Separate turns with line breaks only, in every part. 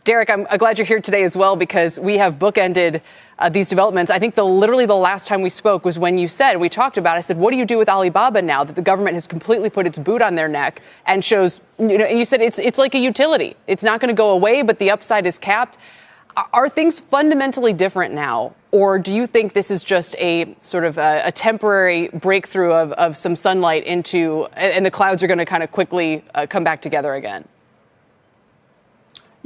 Derek, I'm glad you're here today as well, because we have bookended these developments. I think literally the last time we spoke was when you said, we talked about, I said, what do you do with Alibaba now that the government has completely put its boot on their neck and shows, and you said it's like a utility. It's not going to go away, but the upside is capped. Are things fundamentally different now? Or do you think this is just a sort of a temporary breakthrough of some sunlight into, and the clouds are going to kind of quickly come back together again?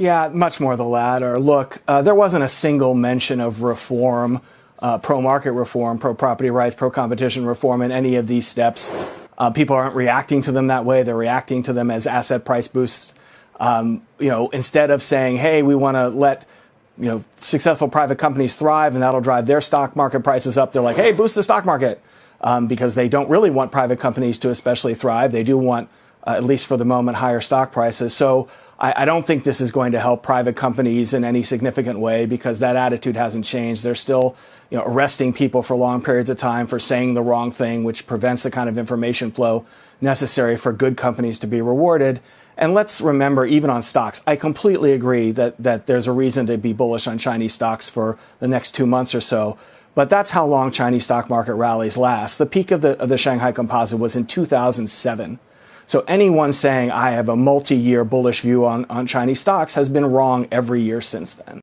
Yeah, much more the latter. Look, there wasn't a single mention of reform, pro-market reform, pro-property rights, pro-competition reform in any of these steps. People aren't reacting to them that way. They're reacting to them as asset price boosts. Instead of saying, hey, we want to let successful private companies thrive and that'll drive their stock market prices up, they're like, hey, boost the stock market, because they don't really want private companies to especially thrive. They do want, at least for the moment, higher stock prices. So I don't think this is going to help private companies in any significant way, because that attitude hasn't changed. They're still arresting people for long periods of time for saying the wrong thing, which prevents the kind of information flow necessary for good companies to be rewarded. And let's remember, even on stocks, I completely agree that there's a reason to be bullish on Chinese stocks for the next 2 months or so. But that's how long Chinese stock market rallies last. The peak of the Shanghai Composite was in 2007. So anyone saying I have a multi-year bullish view on Chinese stocks has been wrong every year since then.